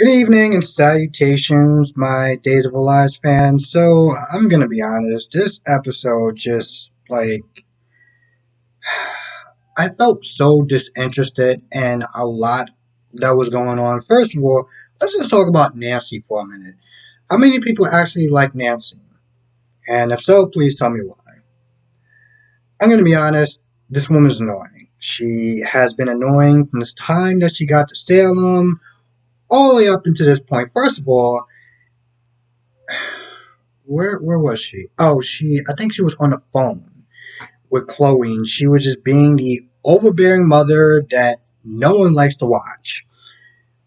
Good evening and salutations, my Days of Our Lives fans. So, I'm gonna be honest, this episode just, I felt so disinterested in a lot that was going on. First of all, let's just talk about Nancy for a minute. How many people actually like Nancy? And if so, please tell me why. I'm gonna be honest, this woman's annoying. She has been annoying from this time that she got to Salem all the way up until this point. First of all, where was she? Oh, I think she was on the phone with Chloe, and she was just being the overbearing mother that no one likes to watch.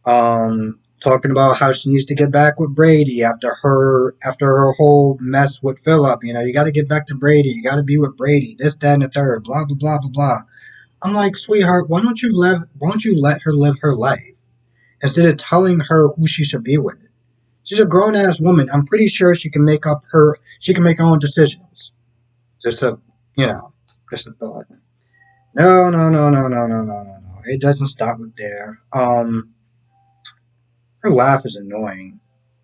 Talking about how she needs to get back with Brady after her whole mess with Philip. You know, you got to get back to Brady. You got to be with Brady. This, that, and the third. Blah blah blah blah blah. I'm like, sweetheart, why don't you let her live her life instead of telling her who she should be with? She's a grown ass woman. I'm pretty sure she can make her own decisions. Just a you know, just a thought. No, no, no, no, no, no, no, no, no. It doesn't stop with there. Her laugh is annoying.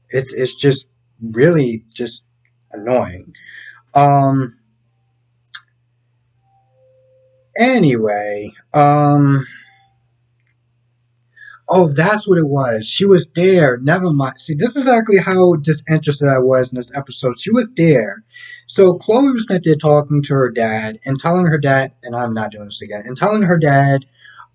It's just really just annoying. Um anyway, oh, that's what it was. She was there. Never mind. See, this is exactly how disinterested I was in this episode. She was there. So Chloe was not there talking to her dad and telling her dad, and I'm not doing this again, and telling her dad,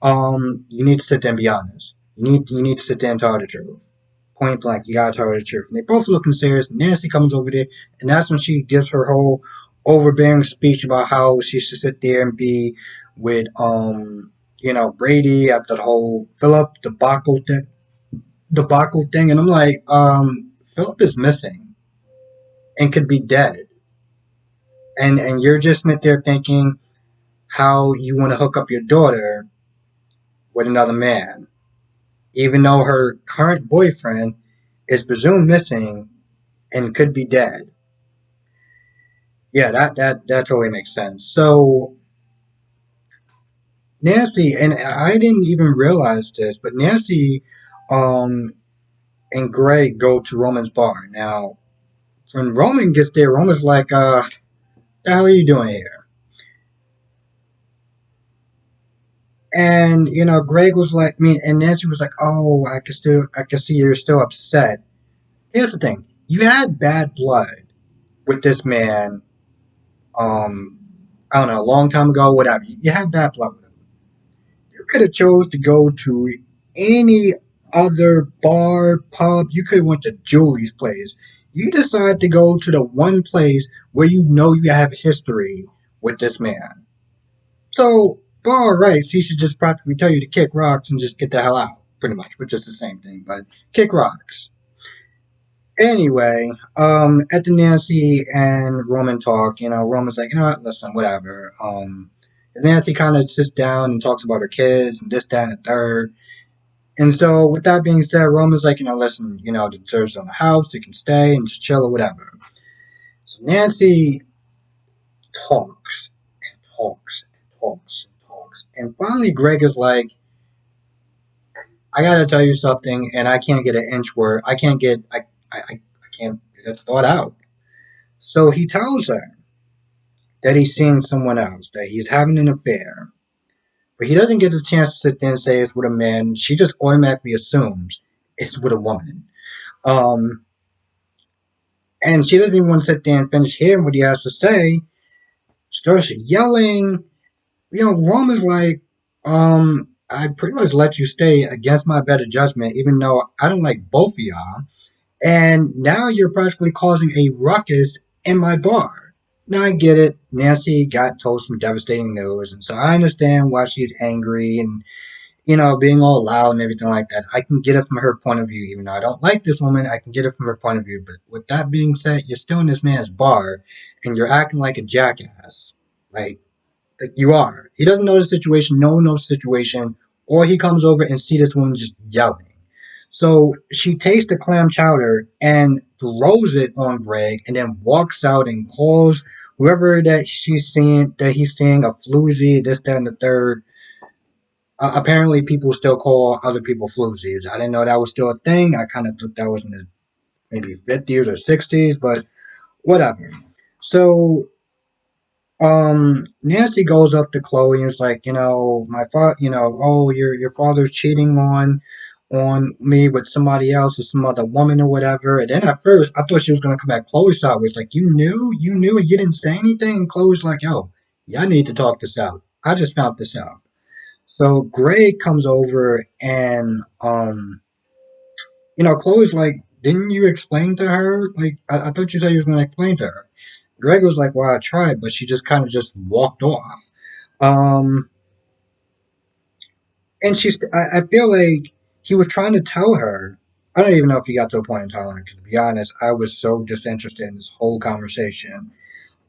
you need to sit there and be honest. You need to sit there and tell her the truth. Point blank, you gotta tell her the truth. And they both looking serious. Nancy comes over there, and that's when she gives her whole overbearing speech about how she should sit there and be with Brady after the whole Philip debacle thing, and I'm like, Philip is missing and could be dead, and you're just sitting there thinking how you want to hook up your daughter with another man, even though her current boyfriend is presumed missing and could be dead. Yeah, that totally makes sense. So Nancy, and I didn't even realize this, but Nancy, um, and Greg go to Roman's bar. Now, when Roman gets there, Roman's like, the hell are you doing here? And Greg was like, me, and Nancy was like, oh, I can see you're still upset. Here's the thing: you had bad blood with this man. Um, I don't know, a long time ago, whatever. You had bad blood with him. You could have chose to go to any other bar, pub. You could have went to Julie's place. You decided to go to the one place where you know you have history with this man. So, by all rights, he should just practically tell you to kick rocks and just get the hell out, pretty much, which is the same thing, but kick rocks. Anyway, at the Nancy and Roman talk, Roman's like, you know what, listen, whatever. Nancy kind of sits down and talks about her kids and this, that, and the third. And so, with that being said, Roman's like, listen, the desert's on the house, you can stay and just chill or whatever. So Nancy talks and talks and talks and talks. And finally, Greg is like, I gotta tell you something, and I can't get an inch word. I can't get this thought out. So he tells her that he's seeing someone else, that he's having an affair. But he doesn't get the chance to sit there and say it's with a man. She just automatically assumes it's with a woman. Um, and she doesn't even want to sit there and finish hearing what he has to say. Starts yelling. Roman's like, I pretty much let you stay against my better judgment, even though I don't like both of y'all. And now you're practically causing a ruckus in my bar. Now I get it. Nancy got told some devastating news, and so I understand why she's angry and, being all loud and everything like that. I can get it from her point of view, even though I don't like this woman, I can get it from her point of view. But with that being said, you're still in this man's bar, and you're acting like a jackass. Like you are. He doesn't know the situation, no one knows the situation, or he comes over and see this woman just yelling. So she takes the clam chowder and throws it on Greg, and then walks out and calls whoever that he's seeing a floozy, this, that, and the third. Apparently, people still call other people floozies. I didn't know that was still a thing. I kind of thought that was in the maybe 50s or 60s, but whatever. So Nancy goes up to Chloe and is like, my father, oh, your father's cheating on me with somebody else or some other woman or whatever. And then at first I thought she was gonna come back Chloe's side, was like, you knew and you didn't say anything. And Chloe's like, yo, yeah, I need to talk this out. I just found this out. So Greg comes over and Chloe's like, didn't you explain to her? Like, I thought you said you was gonna explain to her. Greg was like, well, I tried, but she just kind of just walked off. Um, and I feel like he was trying to tell her. I don't even know if he got to a point in telling her. 'Cause to be honest, I was so disinterested in this whole conversation.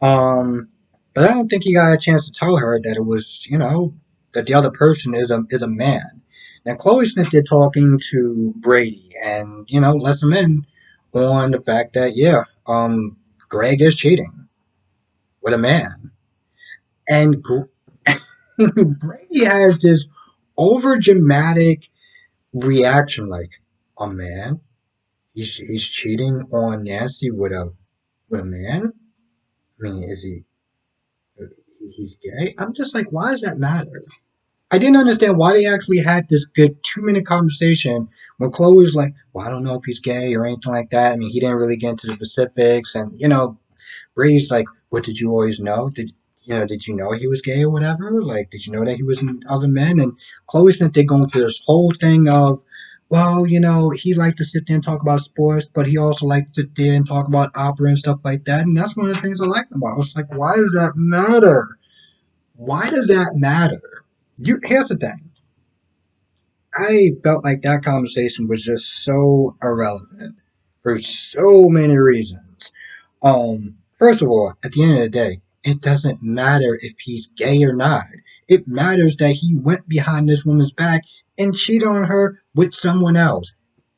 Um, but I don't think he got a chance to tell her that it was, that the other person is a man. Now Chloe Smith did talking to Brady, and lets him in on the fact that Greg is cheating with a man, and Brady has this over dramatic reaction, like a man. He's cheating on Nancy with a man. I mean, is he's gay? I'm just like, why does that matter? I didn't understand why they actually had this good 2 minute conversation when Chloe was like, well, I don't know if he's gay or anything like that. I mean, he didn't really get into the specifics, and Bray's like, what did you always know? Did you know he was gay or whatever? Like, did you know that he was in other men? And Chloe Smith, they go into this whole thing of, well, he liked to sit there and talk about sports, but he also liked to sit there and talk about opera and stuff like that. And that's one of the things I liked about it. I was like, why does that matter? Why does that matter? Here's the thing. I felt like that conversation was just so irrelevant for so many reasons. First of all, at the end of the day, it doesn't matter if he's gay or not. It matters that he went behind this woman's back and cheated on her with someone else.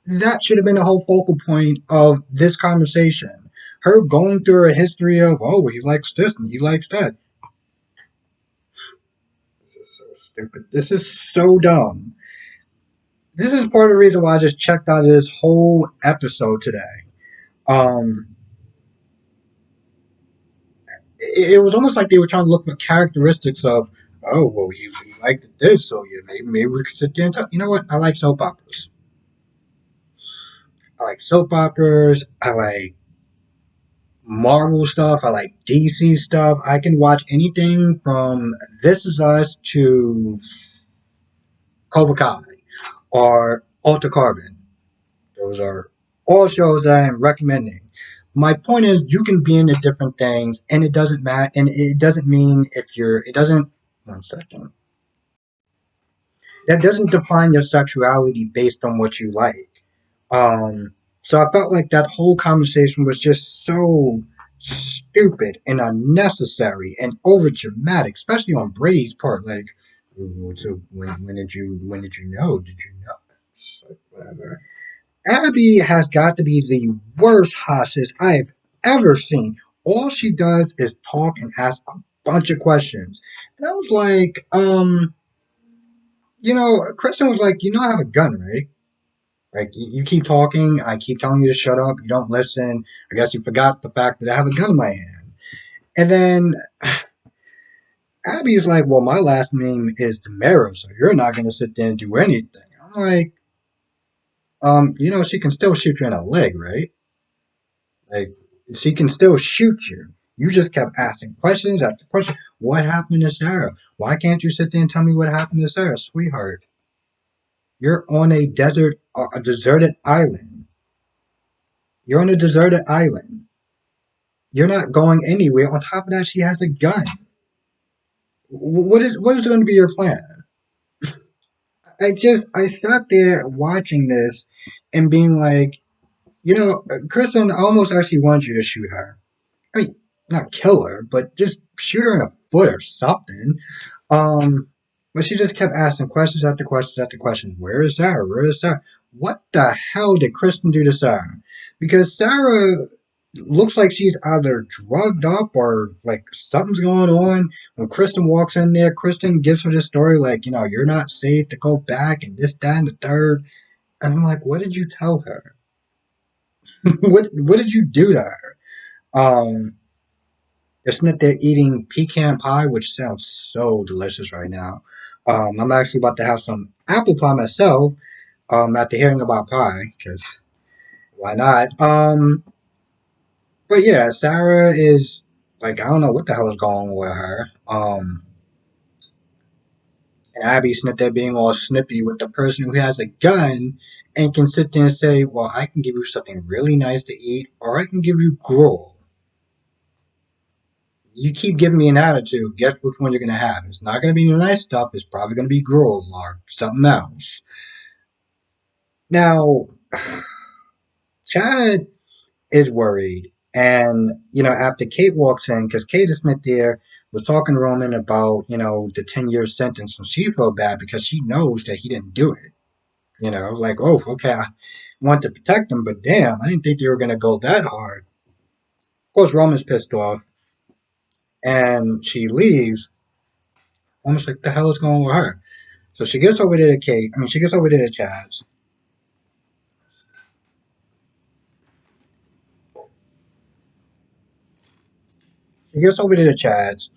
That should have been the whole focal point of this conversation. Her going through a history of, oh, he likes this and he likes that. This is so stupid. This is so dumb. This is part of the reason why I just checked out of this whole episode today. Um, it was almost like they were trying to look for characteristics of, oh, well, he liked this, so yeah, maybe we could sit there and talk. You know what? I like soap operas. I like soap operas. I like Marvel stuff. I like DC stuff. I can watch anything from This Is Us to Cobra Kai or Alter Carbon. Those are all shows that I am recommending. My point is, you can be into different things, and it doesn't matter. And it doesn't mean if you're. It doesn't. One second. That doesn't define your sexuality based on what you like. So I felt like that whole conversation was just so stupid and unnecessary and over dramatic, especially on Brady's part. Like, so when did you know? Did you know? Like, whatever. Abby has got to be the worst hostess I've ever seen. All she does is talk and ask a bunch of questions. And I was like, Kristen was like, I have a gun, right? Like, you keep talking, I keep telling you to shut up, you don't listen. I guess you forgot the fact that I have a gun in my hand. And then Abby's like, well, my last name is Demero, so you're not going to sit there and do anything. I'm like, she can still shoot you in the leg, right? Like, she can still shoot you. You just kept asking questions after question. What happened to Sarah? Why can't you sit there and tell me what happened to Sarah, sweetheart? You're on a deserted island. You're on a deserted island. You're not going anywhere. On top of that, she has a gun. What is going to be your plan? I sat there watching this and being like, Kristen almost actually wants you to shoot her. I mean, not kill her, but just shoot her in the foot or something. Um, but she just kept asking questions after questions after questions. Where is Sarah? Where is Sarah? What the hell did Kristen do to Sarah? Because Sarah looks like she's either drugged up or like something's going on. When Kristen walks in there, Kristen gives her this story like, you're not safe to go back and this, that, and the third. And I'm like, what did you tell her? What did you do to her? Um, they're sitting there eating pecan pie, which sounds so delicious right now. I'm actually about to have some apple pie myself. After hearing about pie, because why not? But yeah, Sarah is like, I don't know what the hell is going on with her. And Abby sitting there being all snippy with the person who has a gun and can sit there and say, well, I can give you something really nice to eat, or I can give you gruel. You keep giving me an attitude, guess which one you're going to have. It's not going to be the nice stuff, it's probably going to be gruel or something else. Now, Chad is worried. And, after Kate walks in, because Kate is not there, was talking to Roman about, the 10-year sentence, and she felt bad because she knows that he didn't do it. Like, oh, okay, I want to protect him, but damn, I didn't think they were going to go that hard. Of course, Roman's pissed off, and she leaves, almost like, the hell is going on with her? So she gets over there to Kate, she gets over there to Chaz. She gets over there to Chaz,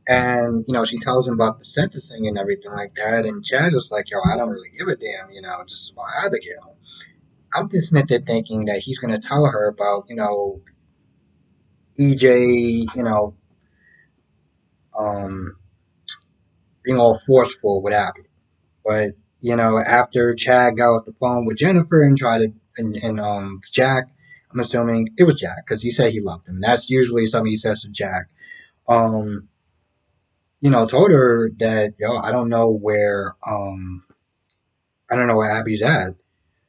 and, she tells him about the sentencing and everything like that. And Chad is like, yo, I don't really give a damn, this is about Abigail. I'm just sitting there thinking that he's going to tell her about, EJ, um, being all forceful with Abby. But, after Chad got off the phone with Jennifer and tried to, and Jack, I'm assuming it was Jack because he said he loved him. That's usually something he says to Jack. Um, told her that, yo, I don't know where Abby's at.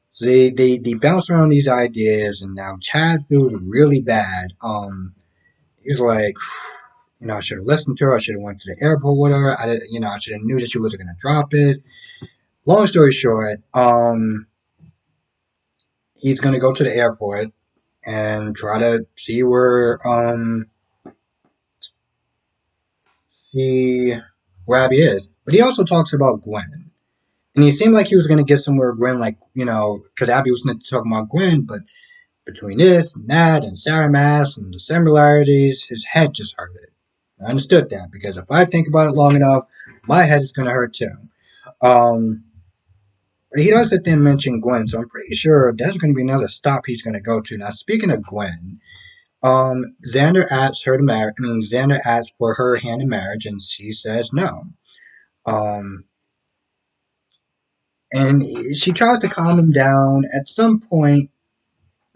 So they bounce around these ideas, and now Chad feels really bad. He's like, I should have listened to her. I should have went to the airport with her. I should have knew that she wasn't gonna drop it. Long story short, he's gonna go to the airport and try to see where Abby is. But he also talks about Gwen. And he seemed like he was going to get somewhere with Gwen, like, because Abby was talking about Gwen, but between this and that and Sarah Mass and the similarities, his head just hurted. I understood that because if I think about it long enough, my head is going to hurt too. Um, but he does sit there and mention Gwen, so I'm pretty sure there's going to be another stop he's going to go to. Now, speaking of Gwen, Xander asks her to marry. Xander asks for her hand in marriage, and she says no. Um, and she tries to calm him down. At some point,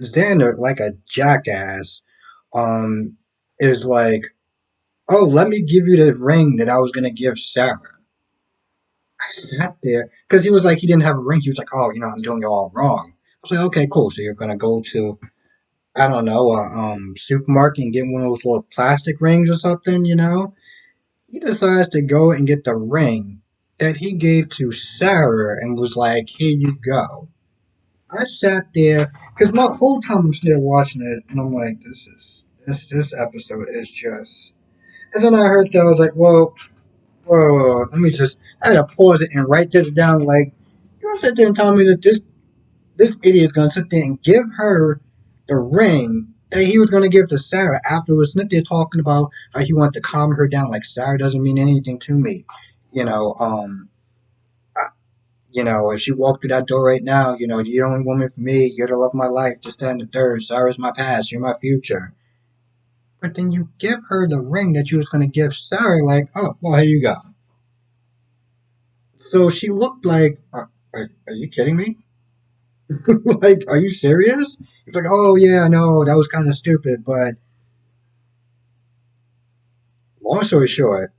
Xander, like a jackass, um, is like, "Oh, let me give you the ring that I was gonna give Sarah." I sat there because he was like, he didn't have a ring. He was like, "Oh, I'm doing it all wrong." I was like, "Okay, cool. So you're gonna go to, I don't know, a supermarket and get one of those little plastic rings or something, He decides to go and get the ring that he gave to Sarah and was like, "Here you go." I sat there because my whole time I'm still watching it, and I'm like, this episode is just. And then I heard that I was like, whoa, let me just. I had to pause it and write this down. Like, you don't sit there and tell me that this idiot is gonna sit there and give her the ring that he was gonna give to Sarah afterwards. Sit there talking about how he wanted to calm her down. Like Sarah doesn't mean anything to me, you know. If she walked through that door right now, you're the only woman for me. You're the love of my life. Just that and the third. Sarah's my past. You're my future. But then you give her the ring that you was going to give Sarah, like, oh, well, here you go. So she looked like, are you kidding me? Like, are you serious? It's like, oh, yeah, I know, that was kind of stupid. But long story short,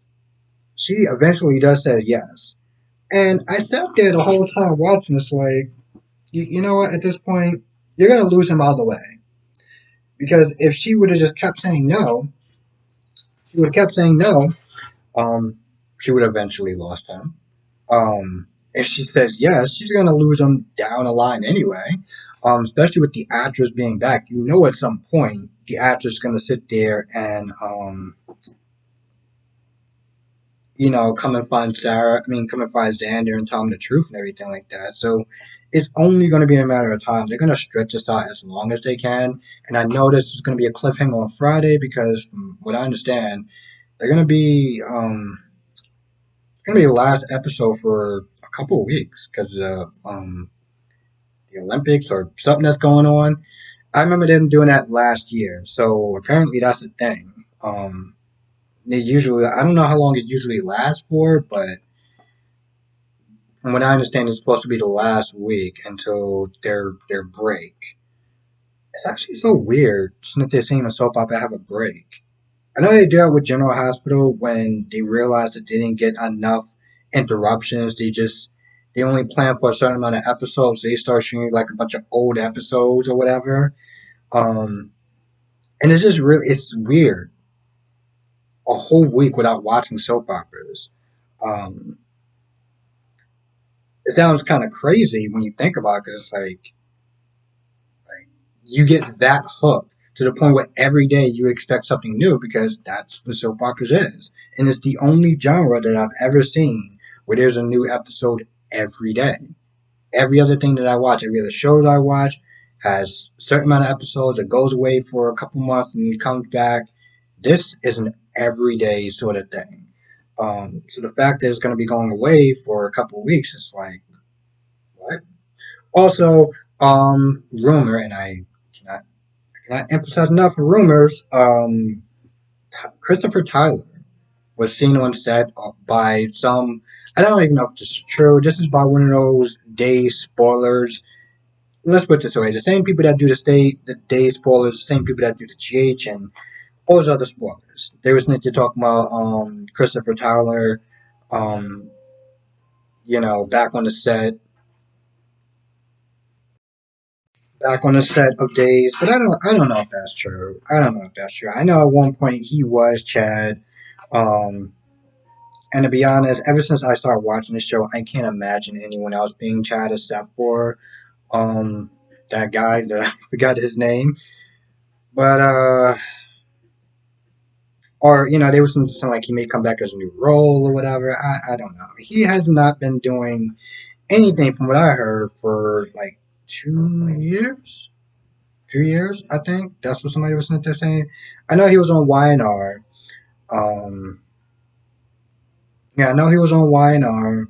she eventually does say yes. And I sat there the whole time watching this, like, you know what, at this point, you're going to lose him all the way. Because if she would have just kept saying no, she would have kept saying no, um, she would have eventually lost him. If she says yes, she's gonna lose him down the line anyway. Especially with the actress being back, at some point the actor's gonna sit there and come and find Sarah. I mean, come and find Xander and tell him the truth and everything like that. So it's only going to be a matter of time. They're going to stretch this out as long as they can. And I know this is going to be a cliffhanger on Friday because, from what I understand, they're going to be it's going to be the last episode for a couple of weeks because of the Olympics or something that's going on. I remember them doing that last year. So apparently that's the thing. They usually, I don't know how long it usually lasts for, but from what I understand, it's supposed to be the last week until their break. It's actually so weird since they're seeing a soap opera have a break. I know they do that with General Hospital when they realize that they didn't get enough interruptions. They only plan for a certain amount of episodes. So they start shooting like a bunch of old episodes or whatever. Um, and it's just really it's weird. A whole week without watching soap operas. Um, it sounds kind of crazy when you think about it, because it's like you get that hooked to the point where every day you expect something new because that's what soap operas is. And it's the only genre that I've ever seen where there's a new episode every day. Every other thing that I watch, every other show that I watch has a certain amount of episodes. It goes away for a couple months and comes back. This is an everyday sort of thing. So the fact that it's going to be going away for a couple of weeks is like, what? Also, rumor, and cannot, I cannot emphasize enough rumors. Christopher Tyler was seen on set by some. I don't even know if this is true. This is by one of those day spoilers. Let's put it this way: the same people that do the day spoilers, the same people that do the GH and all those other spoilers. They was to talk about Christopher Tyler, um, back on the set, of Days, but I don't know if that's true. I don't know if that's true. I know at one point he was Chad, um, and to be honest, ever since I started watching the show, I can't imagine anyone else being Chad except for um that guy that I forgot his name, but or they was something like he may come back as a new role or whatever. I don't know. He has not been doing anything from what I heard for like 2 years. 2 years, I think. That's what somebody was sent there saying. I know he was on YNR. Um, yeah, I know he was on YNR,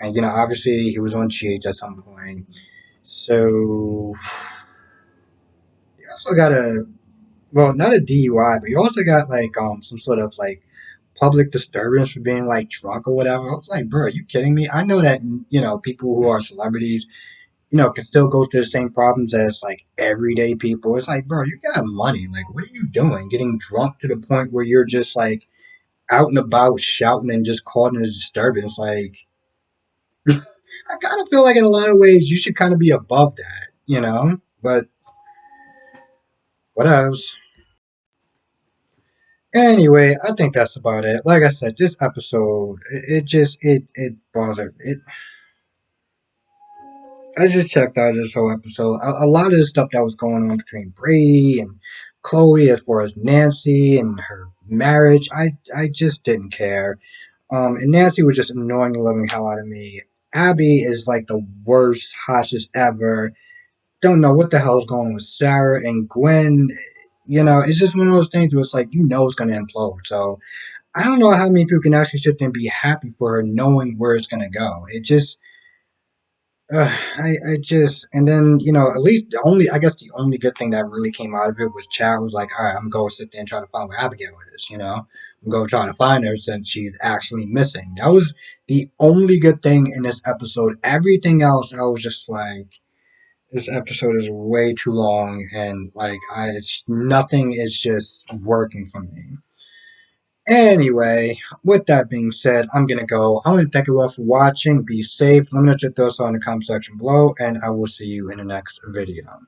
and obviously he was on GH at some point. So you also got not a DUI, but you also got like some sort of like public disturbance for being like drunk or whatever. I was like, bro, are you kidding me? I know that people who are celebrities can still go through the same problems as like everyday people. It's like, bro, you got money. Like, what are you doing? Getting drunk to the point where you're just like out and about shouting and just causing a disturbance. Like, I kind of feel like in a lot of ways you should kind of be above that. But what else? Anyway, I think that's about it. Like I said, this episode, it just it bothered it. I just checked out this whole episode. A lot of the stuff that was going on between Brady and Chloe, as far as Nancy and her marriage, I just didn't care. And Nancy was just annoying the living hell out of me. Abby is like the worst hostess ever. Don't know what the hell's going on with Sarah and Gwen. It's just one of those things where it's like it's gonna implode. So I don't know how many people can actually sit there and be happy for her, knowing where it's gonna go. It just I just, and then, at least I guess the only good thing that really came out of it was Chad was like, all right, I'm going to sit there and try to find where Abigail is. I'm going to try to find her since she's actually missing. That was the only good thing in this episode. Everything else, I was just like, this episode is way too long and like, nothing is just working for me. Anyway, with that being said, I'm gonna go. I want to thank you all for watching. Be safe. Let me know your thoughts on in the comment section below, and I will see you in the next video.